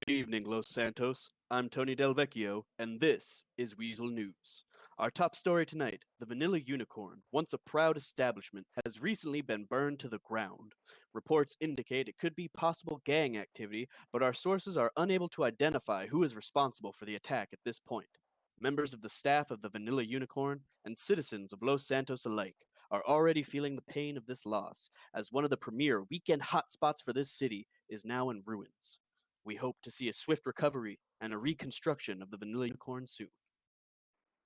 Good evening, Los Santos. I'm Tony Del Vecchio, and this is Weasel News. Our top story tonight: the Vanilla Unicorn, once a proud establishment, has recently been burned to the ground. Reports indicate it could be possible gang activity, but our sources are unable to identify who is responsible for the attack at this point. Members of the staff of the Vanilla Unicorn and citizens of Los Santos alike are already feeling the pain of this loss, as one of the premier weekend hotspots for this city is now in ruins. We hope to see a swift recovery and a reconstruction of the Vanilla Unicorn soon.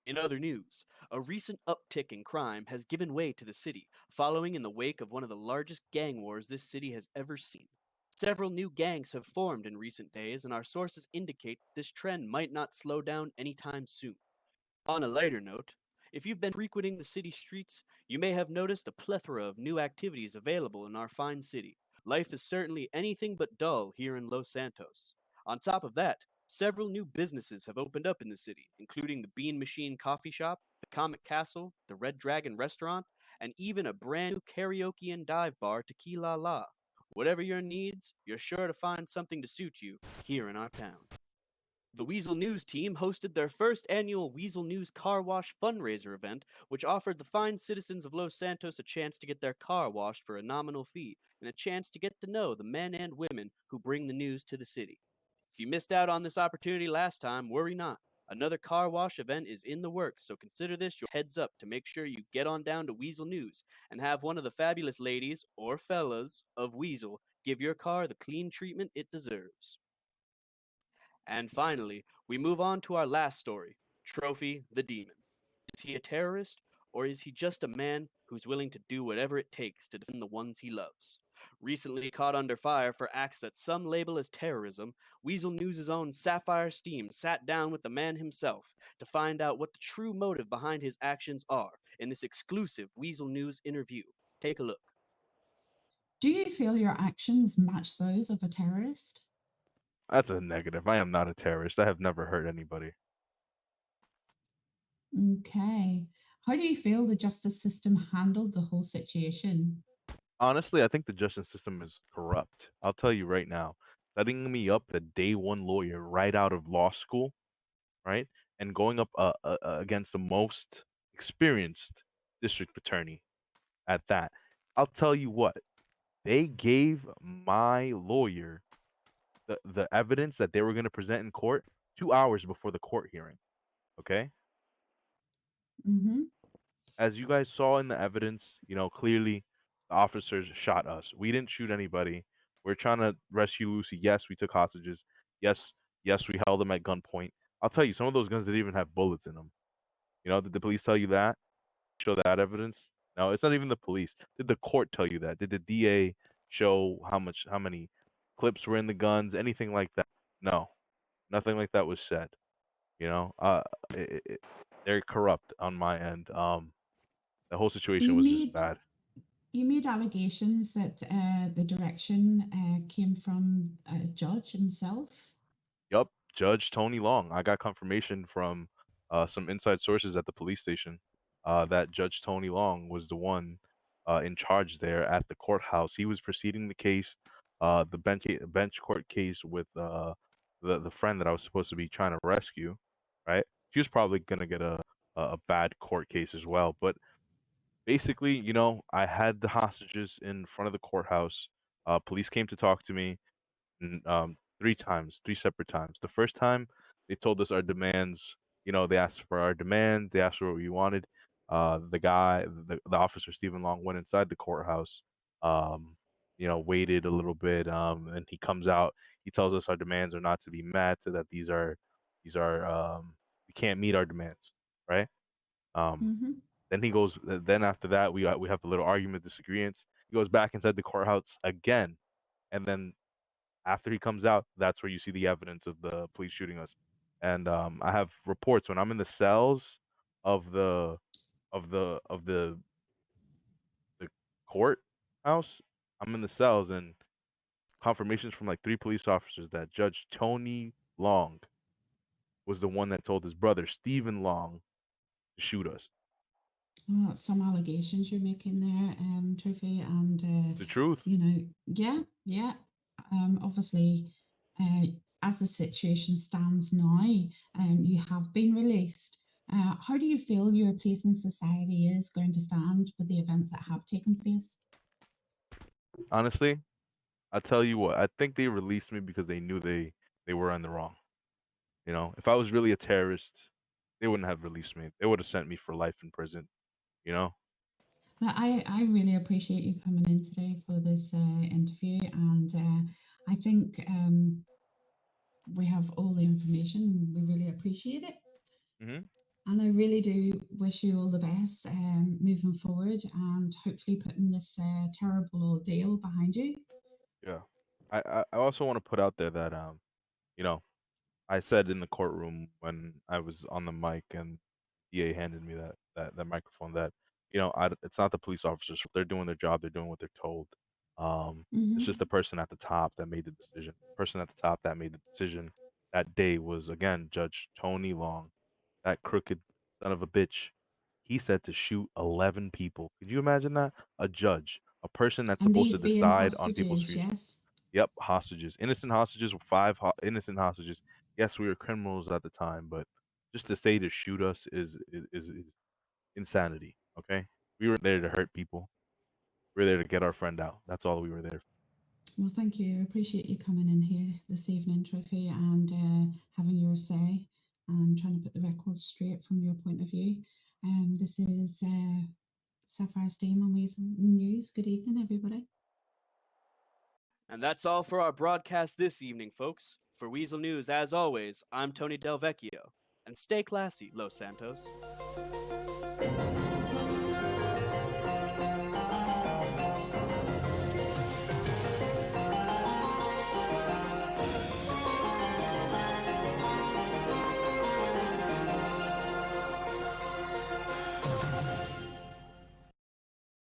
In other news, a recent uptick in crime has given way to the city, following in the wake of one of the largest gang wars this city has ever seen. Several new gangs have formed in recent days, and our sources indicate this trend might not slow down anytime soon. On a lighter note, if you've been frequenting the city streets, you may have noticed a plethora of new activities available in our fine city. Life is certainly anything but dull here in Los Santos. On top of that, several new businesses have opened up in the city, including the Bean Machine Coffee Shop, the Comic Castle, the Red Dragon Restaurant, and even a brand new karaoke and dive bar, Tequila La. Whatever your needs, you're sure to find something to suit you here in our town. The Weasel News team hosted their first annual Weasel News Car Wash fundraiser event, which offered the fine citizens of Los Santos a chance to get their car washed for a nominal fee and a chance to get to know the men and women who bring the news to the city. If you missed out on this opportunity last time, worry not. Another car wash event is in the works, so consider this your heads up to make sure you get on down to Weasel News and have one of the fabulous ladies, or fellas, of Weasel give your car the clean treatment it deserves. And finally, we move on to our last story: Trophy the Demon. Is he a terrorist, or is he just a man who's willing to do whatever it takes to defend the ones he loves? Recently caught under fire for acts that some label as terrorism, Weasel News' own Sapphire Steam sat down with the man himself to find out what the true motive behind his actions are in this exclusive Weasel News interview. Take a look. Do you feel your actions match those of a terrorist? That's a negative. I am not a terrorist. I have never hurt anybody. Okay. How do you feel the justice system handled the whole situation? Honestly, I think the justice system is corrupt. I'll tell you right now. Setting me up the day one lawyer right out of law school, right? And going up against the most experienced district attorney at that. I'll tell you what, they gave my lawyer the evidence that they were going to present in court 2 hours before the court hearing. Okay? Mm-hmm. As you guys saw in the evidence, clearly the officers shot us. We didn't shoot anybody. We're trying to rescue Lucy. Yes, we took hostages. Yes, yes, we held them at gunpoint. I'll tell you, some of those guns didn't even have bullets in them. Did the police tell you that? Show that evidence? No, it's not even the police. Did the court tell you that? Did the DA show how many clips were in the guns? Anything like that? No, nothing like that was said. You know, uh, they're corrupt on my end. The whole situation You was just made bad. you made allegations that the direction came from a judge himself. Yup, Judge Tony Long. I got confirmation from some inside sources at the police station that Judge Tony Long was the one in charge there at the courthouse. He was proceeding the case, the bench court case with the friend that I was supposed to be trying to rescue. Right? She was probably gonna get a bad court case as well. But basically, I had the hostages in front of the courthouse. Police came to talk to me three times, three separate times. The first time they told us our demands. They asked for our demands. They asked for what we wanted. The officer Stephen Long went inside the courthouse. Waited a little bit. And he comes out. He tells us our demands are not to be met. That we can't meet our demands, right? Um, Mm-hmm. then he goes. Then after that, we have the little argument, disagreements. He goes back inside the courthouse again, and then after he comes out, that's where you see the evidence of the police shooting us. And I have reports when I'm in the cells of the courthouse. I'm in the cells and confirmations from like three police officers that Judge Tony Long was the one that told his brother Stephen Long to shoot us. Well, some allegations you're making there, Trophy, and The truth. yeah, yeah. Obviously, uh, as the situation stands now, you have been released. How do you feel your place in society is going to stand with the events that have taken place? Honestly, I tell you what, I think they released me because they knew they were in the wrong. You know, if I was really a terrorist, they wouldn't have released me. They would have sent me for life in prison. You know. Now, I really appreciate you coming in today for this interview, and I think we have all the information. We really appreciate it. Mhm. And I really do wish you all the best moving forward and hopefully putting this terrible ordeal behind you. Yeah. I also want to put out there that you know, I said in the courtroom when I was on the mic and DA handed me that microphone that it's not the police officers. They're doing their job. They're doing what they're told. It's just Hmm. the person at the top that made the decision. The person at the top that made the decision that day was again Judge Tony Long, that crooked son of a bitch. He said to shoot 11 people. Could you imagine that? A judge, a person that's And supposed to these being decide on people's hostages, futures. yes. Yep, hostages, innocent hostages, innocent hostages. Yes, we were criminals at the time, but just to say to shoot us is insanity. Okay, we weren't there to hurt people. We were there to get our friend out. That's all we were there for. Well, thank you. I appreciate you coming in here this evening, Trophy, and having your say and trying to put the record straight from your point of view. This is Sapphire Steam on Weasel News. Good evening, everybody. And that's all for our broadcast this evening, folks. For Weasel News, as always, I'm Tony Del Vecchio. And stay classy, Los Santos.